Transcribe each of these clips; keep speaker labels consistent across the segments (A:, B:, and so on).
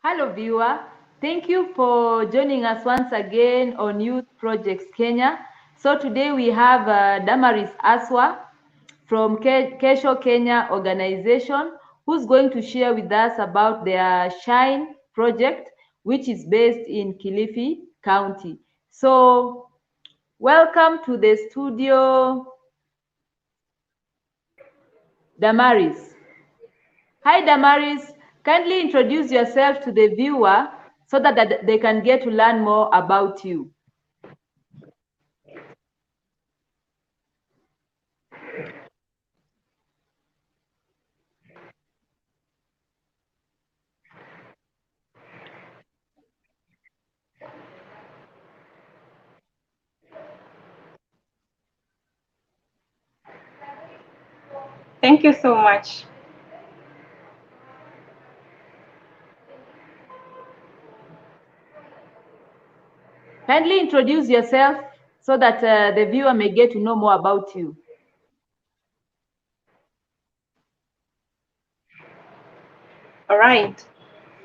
A: Hello viewer, thank you for joining us once again on Youth Projects Kenya. So today we have Damaris Aswa from Kesho Kenya Organization, who's going to share with us about their Shine project, which is based in Kilifi County. So welcome to the studio, Damaris. Hi Damaris, kindly introduce yourself to the viewer so that they can get to learn more about you.
B: Thank you so much.
A: Kindly introduce yourself so that the viewer may get to know more about you.
B: All right.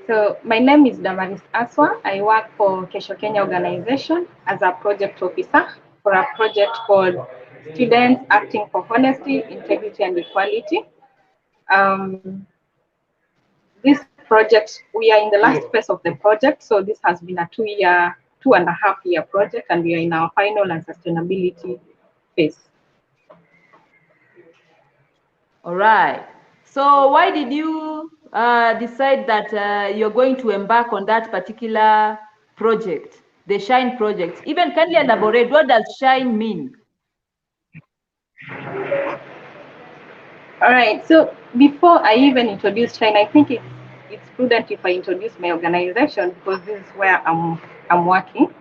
B: So my name is Damaris Aswa. I work for Kesho Kenya Organization as a project officer for a project called Students Acting for Honesty, Integrity and Equality. This project, we are in the last phase of the project. So this has been a 2.5 year project, and we are in our final and sustainability phase.
A: All right. So why did you decide that you're going to embark on that particular project, the Shine project? Even kindly elaborate, what does Shine mean?
B: All right. So before I even introduce China, I think it's prudent if I introduce my organization, because this is where I'm working.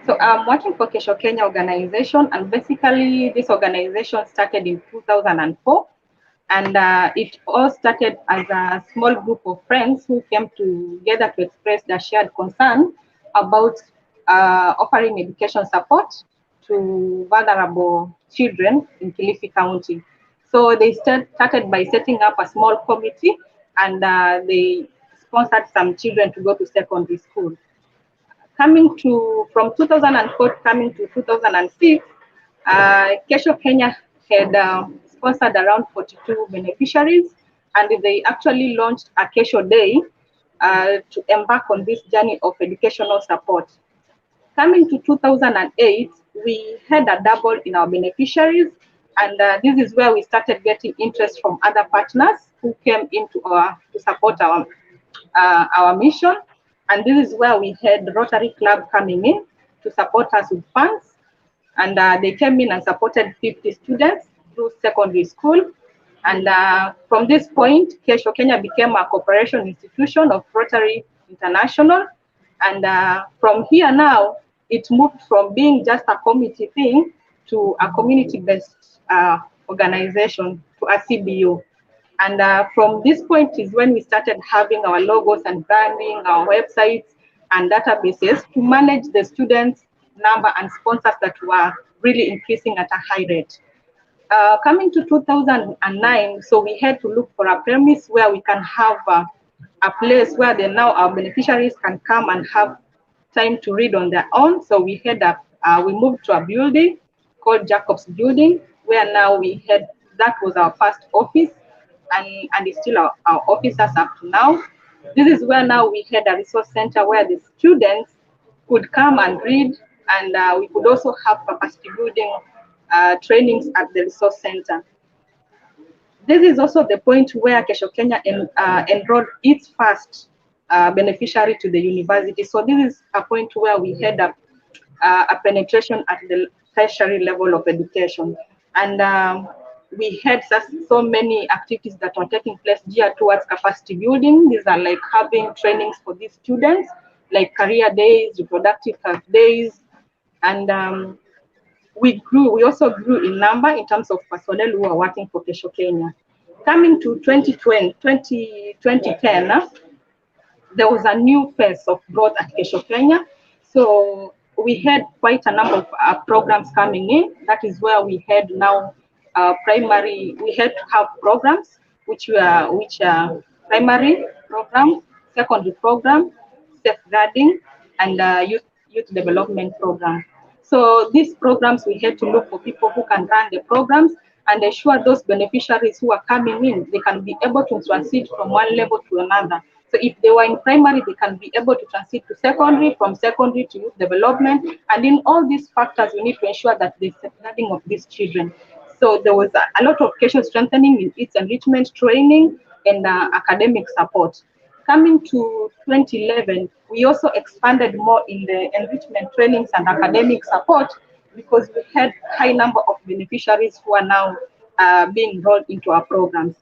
B: So I'm working for Kesho Kenya Organization, and basically this organization started in 2004, and it all started as a small group of friends who came together to express their shared concern about offering education support to vulnerable children in Kilifi County. So they started by setting up a small committee, and they sponsored some children to go to secondary school. From 2004 coming to 2006, Kesho Kenya had sponsored around 42 beneficiaries, and they actually launched a Kesho Day to embark on this journey of educational support. Coming to 2008, we had a double in our beneficiaries, and this is where we started getting interest from other partners who came to support our mission. And this is where we had Rotary Club coming in to support us with funds, and they came in and supported 50 students through secondary school. And from this point, Kesho Kenya became a cooperation institution of Rotary International. And from here now, it moved from being just a committee thing to a community-based organization, to a CBO. And from this point is when we started having our logos and branding, our websites and databases to manage the students' number and sponsors that were really increasing at a high rate. Coming to 2009, so we had to look for a premise where we can have a place where now our beneficiaries can come and have time to read on their own. So we moved to a building called Jacob's Building, where now that was our first office, and it's still our offices up to now. This is where now we had a resource center where the students could come and read, and we could also have capacity building trainings at the resource center. This is also the point where Kesho Kenya enrolled its first beneficiary to the university. So this is a point where we had a penetration at the tertiary level of education. And we had so many activities that were taking place geared towards capacity building. These are like having trainings for these students, like career days, reproductive health days, and we also grew in number in terms of personnel who are working for Kesho Kenya. Coming to 2010, there was a new phase of growth at Kesho Kenya. So we had quite a number of programs coming in. That is where we had now we had to have programs which are primary programs, secondary program, safeguarding, and youth development program. So these programs, we had to look for people who can run the programs and ensure those beneficiaries who are coming in, they can be able to transit from one level to another. So if they were in primary, they can be able to transit to secondary, from secondary to youth development. And in all these factors, we need to ensure that there's safeguarding of these children. So there was a lot of Kesho strengthening in its enrichment training and academic support. Coming to 2011, we also expanded more in the enrichment trainings and academic support because we had high number of beneficiaries who are now being enrolled into our programs.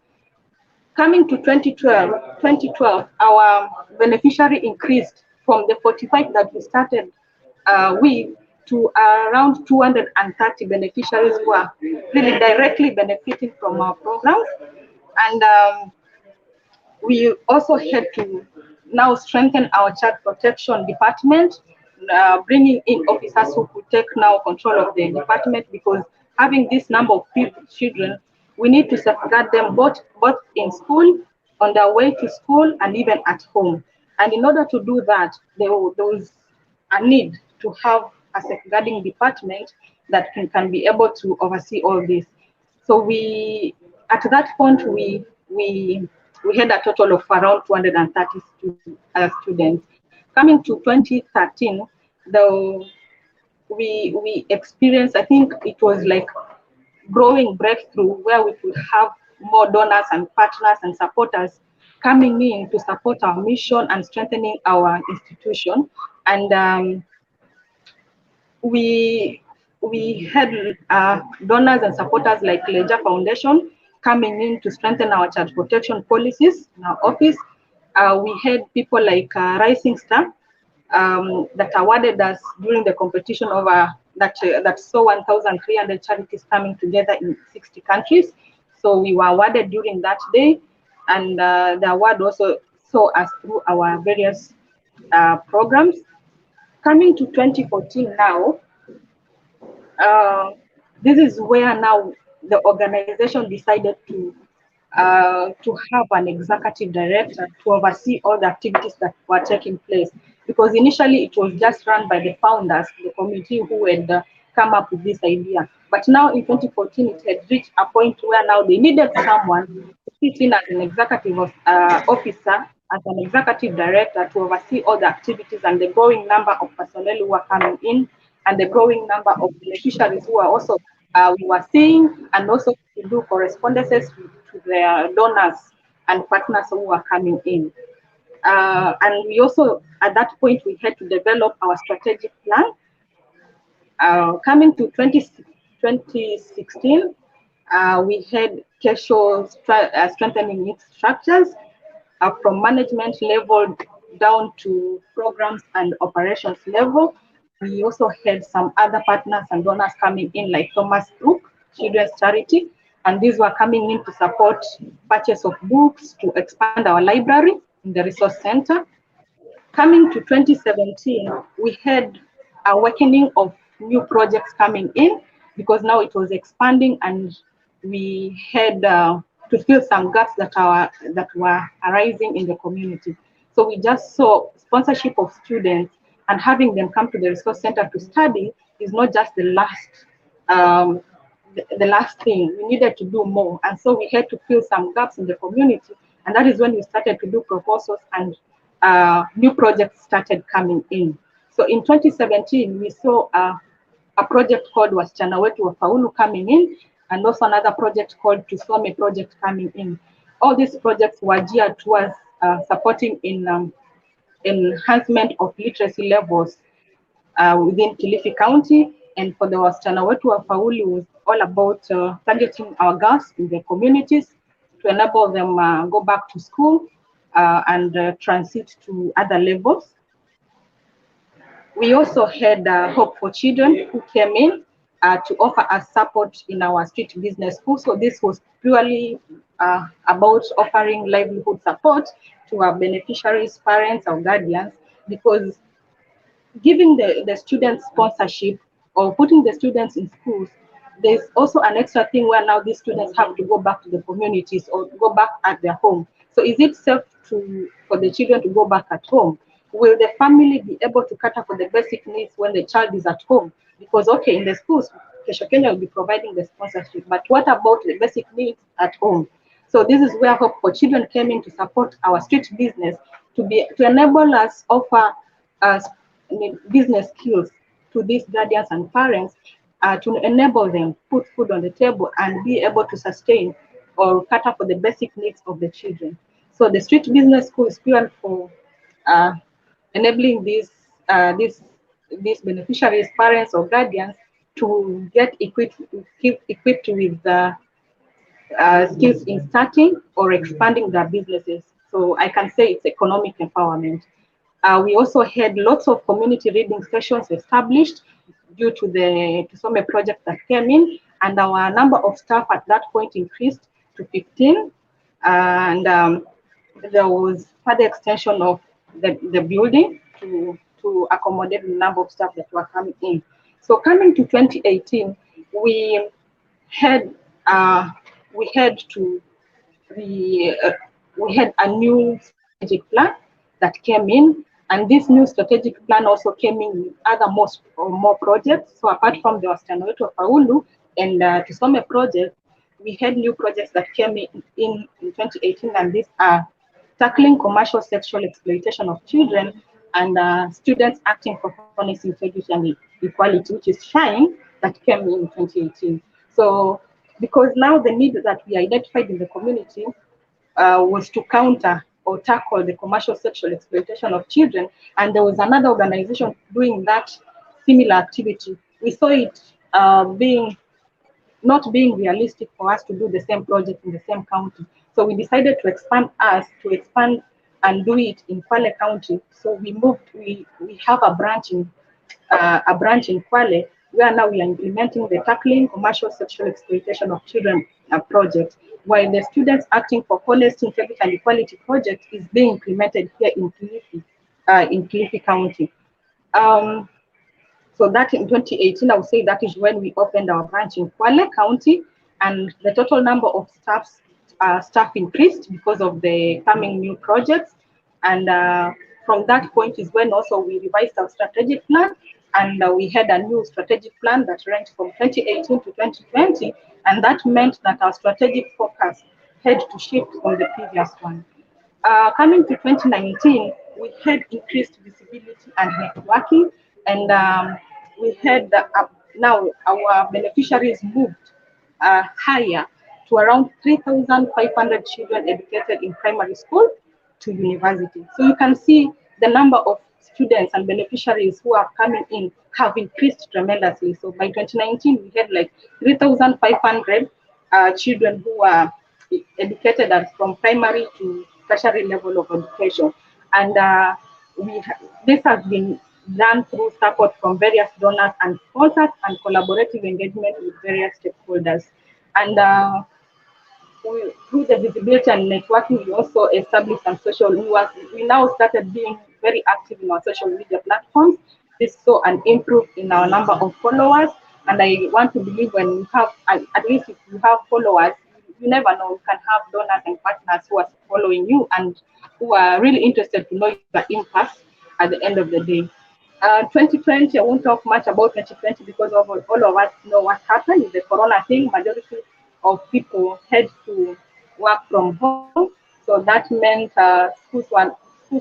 B: Coming to 2012, our beneficiary increased from the 45 that we started with to around 230 beneficiaries who are really directly benefiting from our programs. And we also had to now strengthen our child protection department, bringing in officers who could take now control of the department, because having this number of children, we need to safeguard them both in school, on their way to school, and even at home. And in order to do that, there was a need to have a safeguarding department that can be able to oversee all this. So we, at that point, we had a total of around 230 students. Coming to 2013, we experienced, I think it was like growing breakthrough, where we could have more donors and partners and supporters coming in to support our mission and strengthening our institution. And we had donors and supporters like Leja Foundation coming in to strengthen our child protection policies in our office. We had people like Rising Star that awarded us during the competition over that saw 1,300 charities coming together in 60 countries. So we were awarded during that day, and the award also saw us through our various programs. Coming to 2014 now, this is where now the organization decided to have an executive director to oversee all the activities that were taking place. Because initially it was just run by the founders, the committee who had come up with this idea. But now in 2014, it had reached a point where now they needed someone to sit in as an executive officer, as an executive director, to oversee all the activities and the growing number of personnel who are coming in, and the growing number of beneficiaries who are also we were seeing, and also to do correspondences to their donors and partners who are coming in. And we also, at that point, we had to develop our strategic plan. Coming to 2016, we had Kesho strengthening its structures from management level down to programs and operations level. We also had some other partners and donors coming in, like Thomas Group, Children's Charity, and these were coming in to support purchase of books, to expand our library in the resource center. Coming to 2017, we had a awakening of new projects coming in, because now it was expanding, and we had to fill some gaps that were arising in the community. So we just saw sponsorship of students and having them come to the resource center to study is not just the last thing. We needed to do more, and so we had to fill some gaps in the community, and that is when we started to do proposals, and new projects started coming in. So in 2017, we saw a project called Wasichana Wetu Wafaulu coming in, and also another project called Tusome project coming in. All these projects were geared towards supporting in enhancement of literacy levels within Kilifi County. And for the Wasichana Wetu Wafaulu, was all about targeting our girls in the communities to enable them go back to school and transit to other levels. We also had Hope for Children, who came in to offer us support in our street business school. So this was purely about offering livelihood support to our beneficiaries, parents, or guardians, because giving the students sponsorship or putting the students in schools, there's also an extra thing where now these students have to go back to the communities or go back at their home. So is it safe for the children to go back at home? Will the family be able to cater for the basic needs when the child is at home? Because, okay, in the schools, Kesho Kenya will be providing the sponsorship, but what about the basic needs at home? So this is where Hope for Children came in to support our street business to enable us offer business skills to these guardians and parents to enable them put food on the table and be able to sustain or cater for the basic needs of the children. So the street business school is pure for uh, enabling these beneficiaries, parents or guardians to get equipped with skills in starting or expanding their businesses. So I can say it's economic empowerment. We also had lots of community reading sessions established due to the Some project that came in, and our number of staff at that point increased to 15, and there was further extension of the building to accommodate the number of staff that were coming in. So coming to 2018, we had uh, we had to we had a new strategic plan that came in, and this new strategic plan also came in with other more projects. So apart from the Wasichana Wetu Faulu and Tusome project, we had new projects that came in 2018, and these are tackling commercial sexual exploitation of children and students acting for honest integrity and equality, which is SHINE, that came in 2018. So because now the need that we identified in the community was to counter or tackle the commercial sexual exploitation of children, and there was another organization doing that similar activity. We saw it not being realistic for us to do the same project in the same county. So we decided to expand and do it in Kwale County. So we have a branch in Kwale, where now we are implementing the Tackling Commercial Sexual Exploitation of Children project, while the Students Acting for Honest, Integrity and Equality project is being implemented here in Kilifi County. So that in 2018, I would say that is when we opened our branch in Kwale County, and the total number of staff increased because of the coming new projects. And from that point is when also we revised our strategic plan, and we had a new strategic plan that ranged from 2018 to 2020, and that meant that our strategic focus had to shift from the previous one. Coming to 2019, we had increased visibility and networking, and we had now our beneficiaries moved higher to around 3,500 children educated in primary school to university. So you can see the number of students and beneficiaries who are coming in have increased tremendously. So by 2019, we had like 3,500 children who are educated from primary to tertiary level of education. And this has been done through support from various donors and sponsors and collaborative engagement with various stakeholders. And through the visibility and networking, we also established some we now started being very active in our social media platforms. This saw an improve in our number of followers. And I want to believe when you have, at least if you have followers, you never know, you can have donors and partners who are following you and who are really interested to know the impact at the end of the day. 2020, I won't talk much about 2020 because all of us know what happened with the corona thing. Majority of people had to work from home. So that meant schools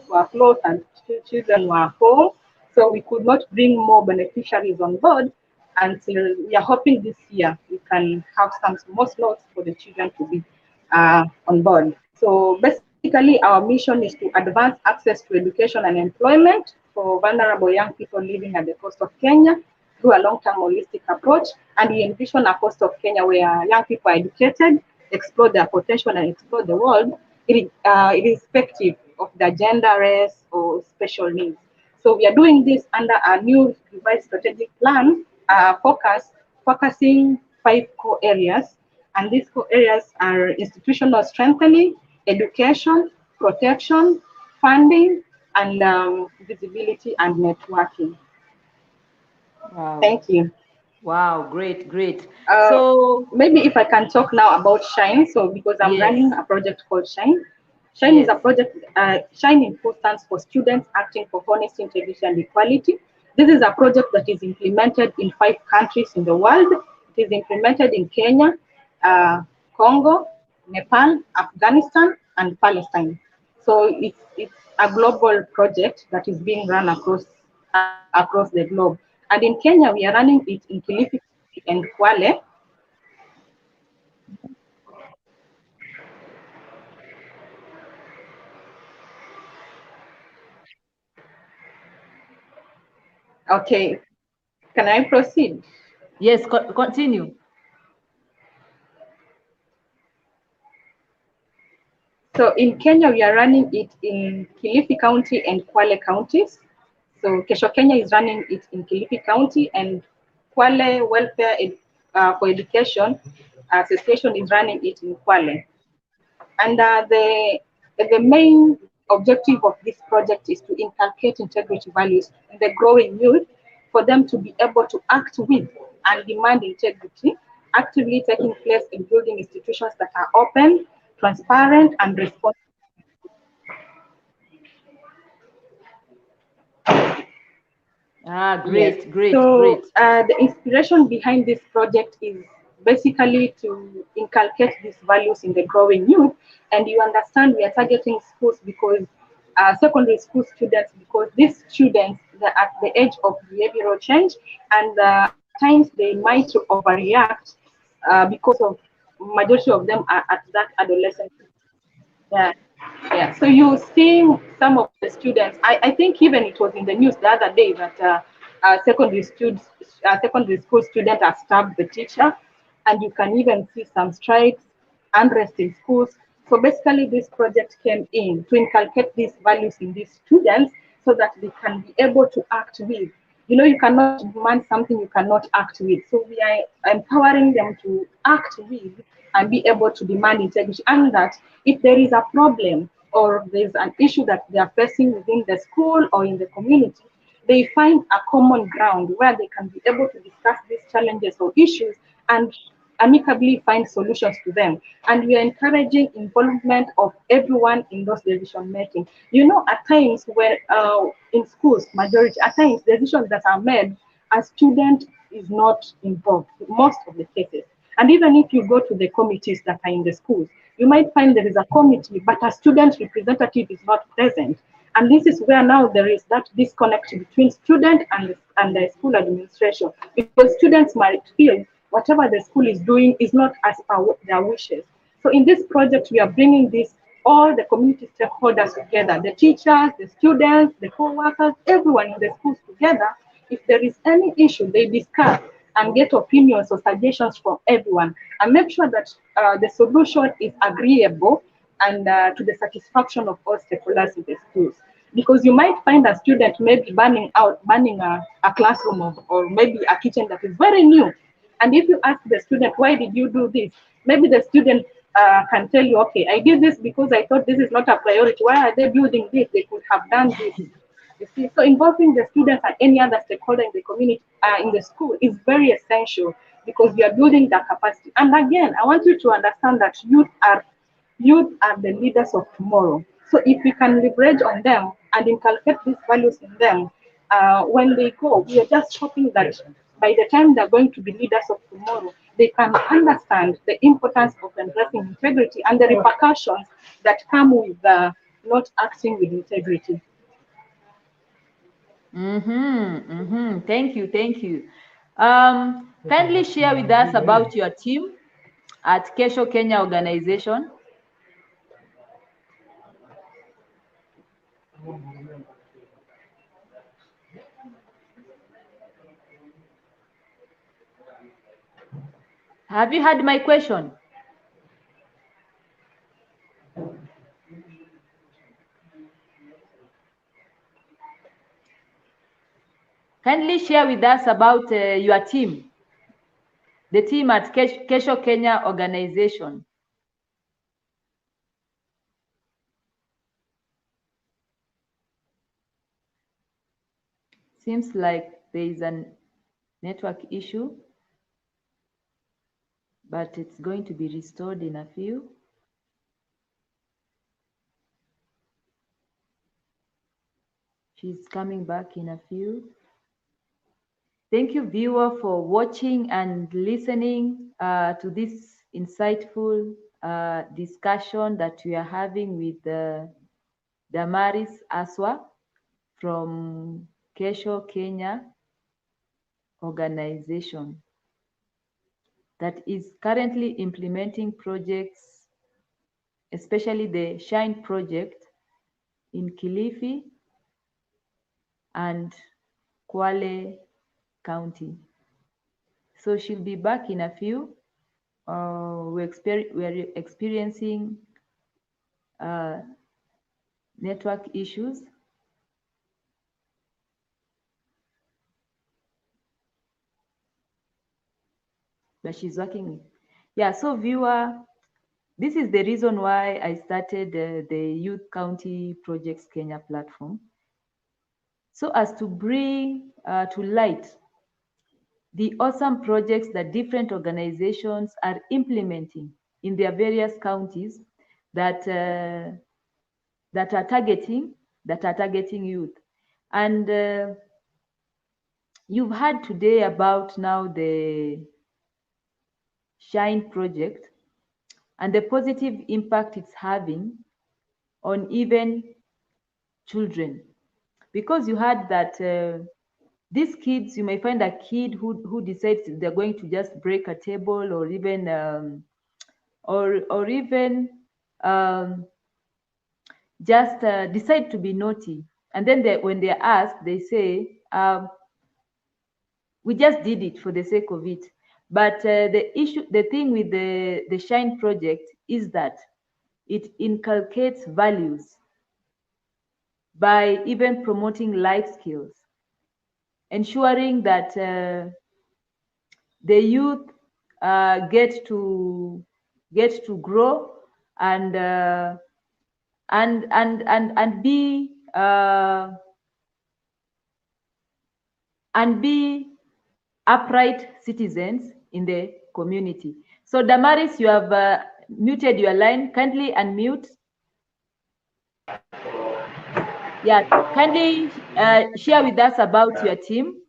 B: were closed and children were home. So we could not bring more beneficiaries on board until we are hoping this year we can have some more slots for the children to be on board. So basically our mission is to advance access to education and employment for vulnerable young people living at the coast of Kenya through a long-term holistic approach. And we envision a coast of Kenya where young people are educated, explore their potential and explore the world, irrespective of their gender, race, or special needs. So we are doing this under a new revised strategic plan, focusing 5 core areas. And these core areas are institutional strengthening, education, protection, funding, and visibility and networking.
A: Wow.
B: Thank you.
A: Wow, great, great.
B: So maybe if I can talk now about SHINE. So because I'm running a project called SHINE. SHINE is a project, SHINE in full stands for Students Acting for Honesty, Integrity and Equality. This is a project that is implemented in 5 countries in the world. It is implemented in Kenya, Congo, Nepal, Afghanistan, and Palestine. So it's a global project that is being run across the globe. And in Kenya, we are running it in Kilifi and Kwale. Okay, can I proceed?
A: Yes, continue.
B: So in Kenya, we are running it in Kilifi County and Kwale counties. So Kesho Kenya is running it in Kilifi County, and Kwale for Education Association is running it in Kwale. And the main objective of this project is to inculcate integrity values in the growing youth for them to be able to act with and demand integrity, actively taking place in building institutions that are open, transparent, and responsible. Yes.
A: Great.
B: So the inspiration behind this project is basically to inculcate these values in the growing youth. And you understand we are targeting schools because secondary school students, because these students they're at the age of behavioral change, and at times they might overreact because of majority of them are at that adolescent. Yeah, yeah. So you see some of the students. I think even it was in the news the other day that secondary school student has stabbed the teacher, and you can even see some strikes, unrest in schools. So basically, this project came in to inculcate these values in these students so that they can be able to act with. You know, you cannot demand something you cannot act with. So we are empowering them to act with and be able to demand integrity, and that if there is a problem or there's an issue that they are facing within the school or in the community, they find a common ground where they can be able to discuss these challenges or issues and amicably find solutions to them. And we are encouraging involvement of everyone in those decision making. You know, at times where in schools, majority at times decisions that are made, a student is not involved in most of the cases. And even if you go to the committees that are in the schools, you might find there is a committee, but a student representative is not present. And this is where now there is that disconnect between student and the school administration, because students might feel whatever the school is doing is not as per their wishes. So in this project, we are bringing all the community stakeholders together, the teachers, the students, the co-workers, everyone in the schools together. If there is any issue, they discuss and get opinions or suggestions from everyone and make sure that the solution is agreeable and to the satisfaction of all stakeholders in the schools. Because you might find a student maybe burning a classroom or maybe a kitchen that is very new. And if you ask the student, why did you do this? Maybe the student can tell you, okay, I did this because I thought this is not a priority. Why are they building this? They could have done this. You see, so involving the students and any other stakeholder in the community, in the school, is very essential because we are building that capacity. And again, I want you to understand that youth are the leaders of tomorrow. So if we can leverage on them and inculcate these values in them, when they go, we are just hoping that by the time they're going to be leaders of tomorrow, they can understand the importance of embracing integrity and the repercussions that come with not acting with integrity.
A: Thank you. Kindly share with us about your team at Kesho Kenya Organization. Have you heard my question? Kindly share with us about your team, the team at Kesho Kenya Organization. Seems like there is a network issue, but it's going to be restored in a few. She's coming back in a few. Thank you, viewer, for watching and listening to this insightful discussion that we are having with Damaris Aswa from Kesho Kenya Organization that is currently implementing projects, especially the Shine project in Kilifi and Kwale County. So she'll be back in a few. We're experiencing network issues. But she's working. Yeah, so viewer, this is the reason why I started the Youth County Projects Kenya platform. So as to bring to light the awesome projects that different organizations are implementing in their various counties that are targeting youth. And you've heard today about now the Shine project and the positive impact it's having on even children. Because you heard that these kids, you may find a kid who decides they're going to just break a table or even just decide to be naughty. And then when they're asked, they say, we just did it for the sake of it. But the thing with the Shine project is that it inculcates values by even promoting life skills, ensuring that the youth get to grow and be upright citizens in the community. So Damaris, you have muted your line. Kindly unmute. Yeah, kindly share with us about your team.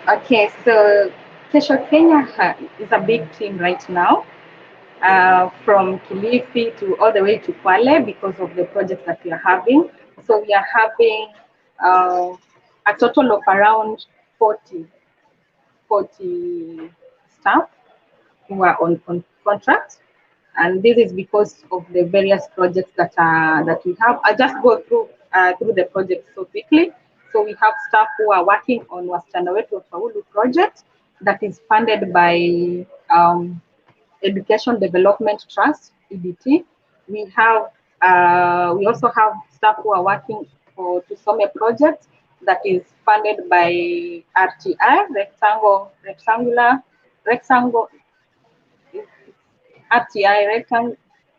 B: Okay, so Kesho Kenya is a big team right now, from Kilifi to all the way to Kwale because of the projects that we are having. So we are having a total of around 40 staff who are on contract, and this is because of the various projects that we have. I'll just go through the projects so quickly. So we have staff who are working on Wasichana Wetu Wafaulu project that is funded by Education Development Trust (EDT). We also have staff who are working for Tusome project that is funded by RTI, rectangle RTI,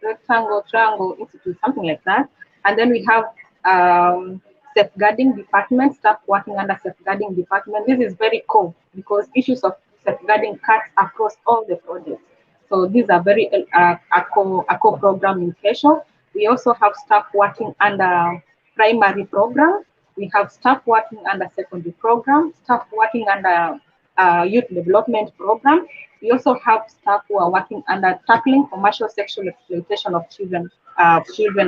B: rectangle triangle institute, something like that. And then we have safeguarding department, staff working under safeguarding department. This is very cool because issues of safeguarding cuts across all the projects. So these are very a core program in Kesho. We also have staff working under primary program. We have staff working under secondary program, staff working under youth development program. We also have staff who are working under tackling commercial sexual exploitation of children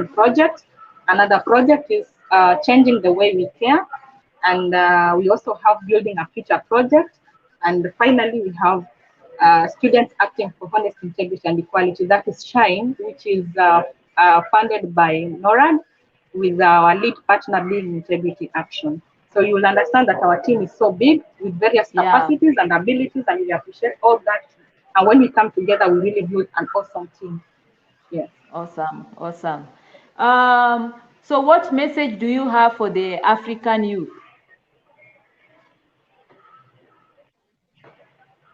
B: project. Another project is changing the way we care, and we also have building a future project. And finally, we have students acting for honest integrity and equality. That is Shine, which is funded by NORAD, with our lead partner being Integrity Action. So you will understand that our team is so big with various capacities and abilities, and we appreciate all that. And when we come together, we really build an awesome team. Yes.
A: Awesome. So what message do you have for the African youth?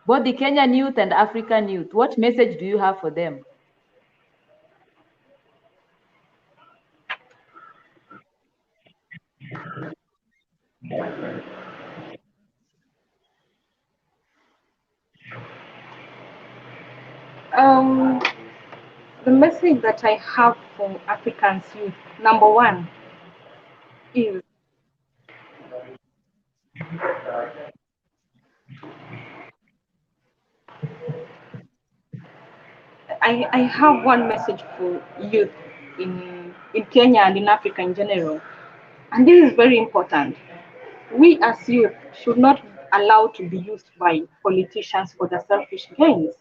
A: Both the Kenyan youth and African youth, what message do you have for them?
B: The message that I have for Africans youth, number one, is I have one message for youth in Kenya and in Africa in general. And this is very important. We as youth should not allow to be used by politicians for their selfish gains.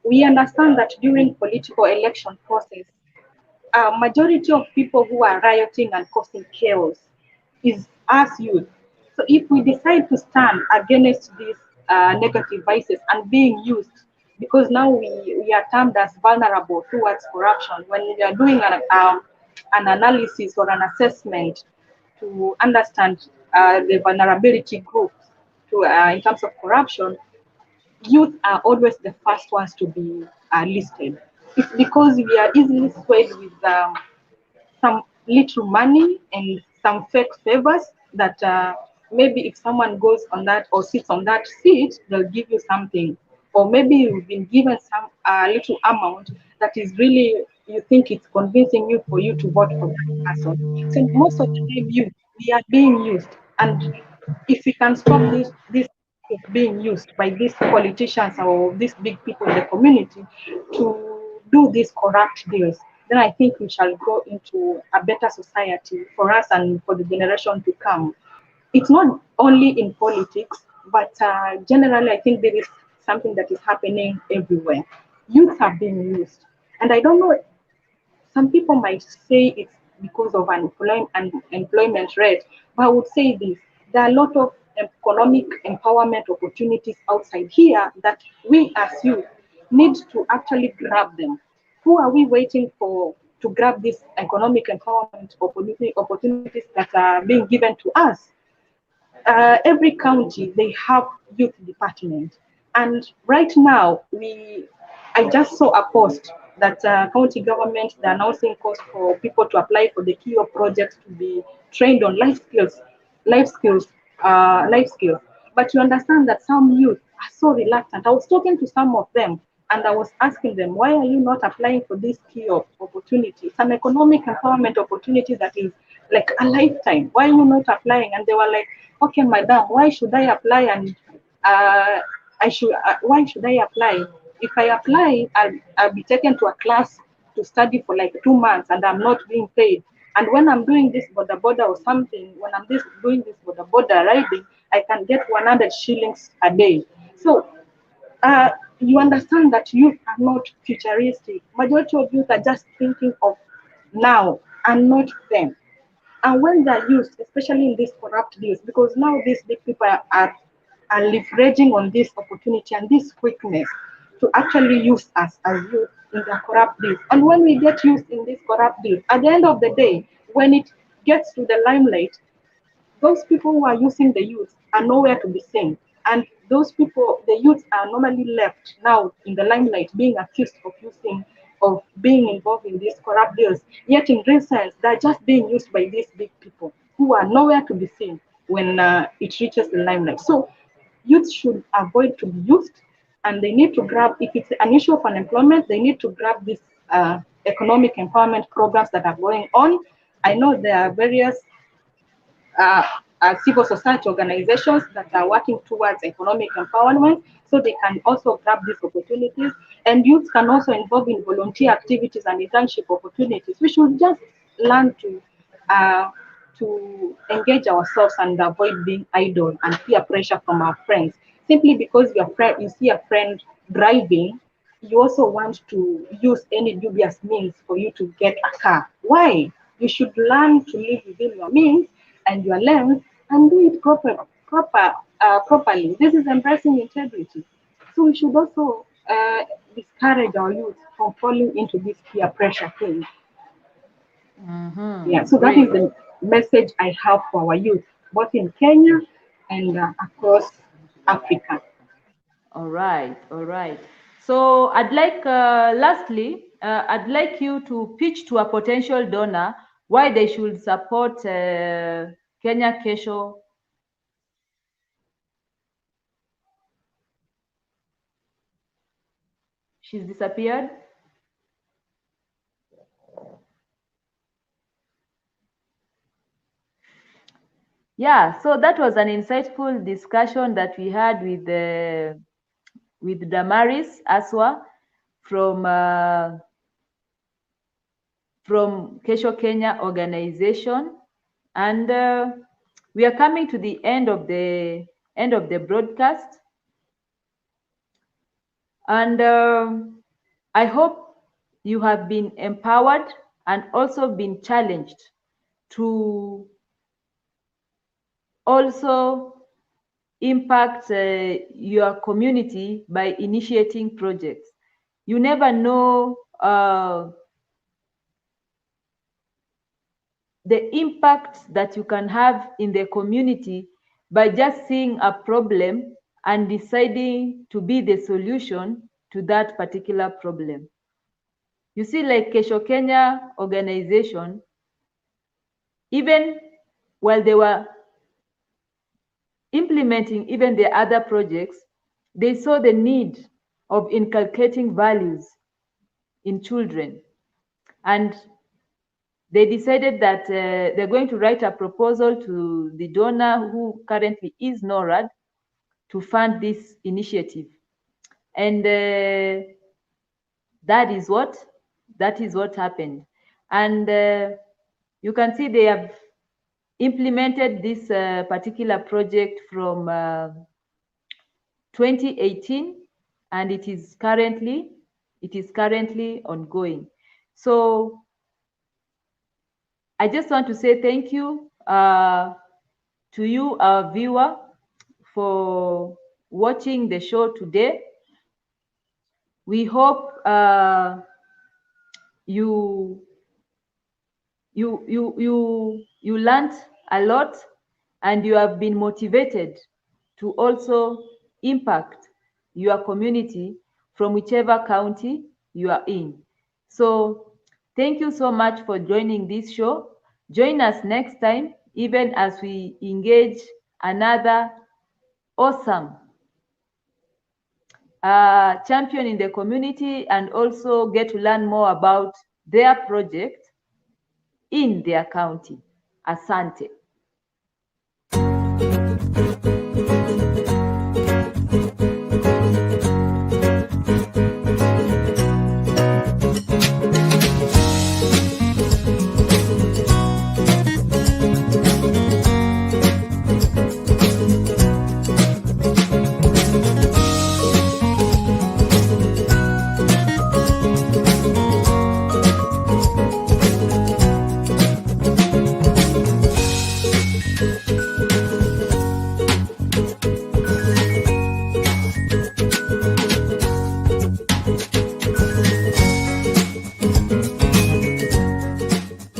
B: We understand that during political election process, a majority of people who are rioting and causing chaos is us youth. So if we decide to stand against these negative vices and being used, because now we are termed as vulnerable towards corruption, when we are doing an analysis or an assessment to understand the vulnerability groups to in terms of corruption, youth are always the first ones to be listed. It's because we are easily swayed with some little money and some fake favors that maybe if someone goes on that or sits on that seat, they'll give you something. Or maybe you've been given some little amount that is really, you think it's convincing you for you to vote for that person. So most of the time, we are being used. And if we can stop this being used by these politicians or these big people in the community to do these corrupt deals, then I think we shall go into a better society for us and for the generation to come. It's not only in politics, but generally, I think there is something that is happening everywhere. Youth are being used. And I don't know, some people might say it's because of unemployment rate, but I would say this: there are a lot of economic empowerment opportunities outside here that we as youth need to actually grab them. Who are we waiting for to grab these economic empowerment opportunities that are being given to us? Every county they have youth department, and right now I just saw a post that county government they're announcing cost for people to apply for the KIO project to be trained on life skills, life skills. But you understand that some youth are so reluctant. I was talking to some of them and I was asking them, why are you not applying for this KIO opportunity? It's an economic empowerment opportunity that is like a lifetime. Why are you not applying? And they were like, okay, madam, why should I apply? And why should I apply? If I apply, I'll be taken to a class to study for like 2 months and I'm not being paid. And when I'm doing this border or something, when doing this border riding, I can get 100 shillings a day. So you understand that youth are not futuristic. Majority of youth are just thinking of now and not then. And when they're used, especially in these corrupt deals, because now these big people are leveraging on this opportunity and this quickness to actually use us as youth in their corrupt deals. And when we get used in this corrupt deal, at the end of the day, when it gets to the limelight, those people who are using the youth are nowhere to be seen. And those people, the youth are normally left now in the limelight being accused of being involved in these corrupt deals. Yet in real sense, they're just being used by these big people who are nowhere to be seen when it reaches the limelight. So youth should avoid to be used and they need to grab, if it's an issue of unemployment, they need to grab these economic empowerment programs that are going on. I know there are various uh, civil society organizations that are working towards economic empowerment, so they can also grab these opportunities. And youth can also involve in volunteer activities and internship opportunities. We should just learn to engage ourselves and avoid being idle and peer pressure from our friends. Simply because you see a friend driving, you also want to use any dubious means for you to get a car. Why? You should learn to live within your means and your length and do it properly. This is embracing integrity. So we should also discourage our youth from falling into this peer pressure thing. Yeah, so that is the message I have for our youth, both in Kenya and across Africa.
A: All right, all right. So I'd like, lastly, I'd like you to pitch to a potential donor why they should support Kenya Kesho. She's disappeared. Yeah, so that was an insightful discussion that we had with Damaris Aswa from Kesho Kenya Organization, and we are coming to the end of the broadcast, and I hope you have been empowered and also been challenged to also impact your community by initiating projects. You never know the impact that you can have in the community by just seeing a problem and deciding to be the solution to that particular problem. You see, like Kesho Kenya Organization, even while they were implementing even the other projects, they saw the need of inculcating values in children. And they decided that they're going to write a proposal to the donor, who currently is NORAD, to fund this initiative. And that is what happened. And you can see they have implemented this particular project from 2018, and it is currently ongoing. So I just want to say thank you to you, our viewer, for watching the show today. We hope you learned a lot, and you have been motivated to also impact your community from whichever county you are in. So thank you so much for joining this show. Join us next time, even as we engage another awesome champion in the community, and also get to learn more about their project in their county. Asante.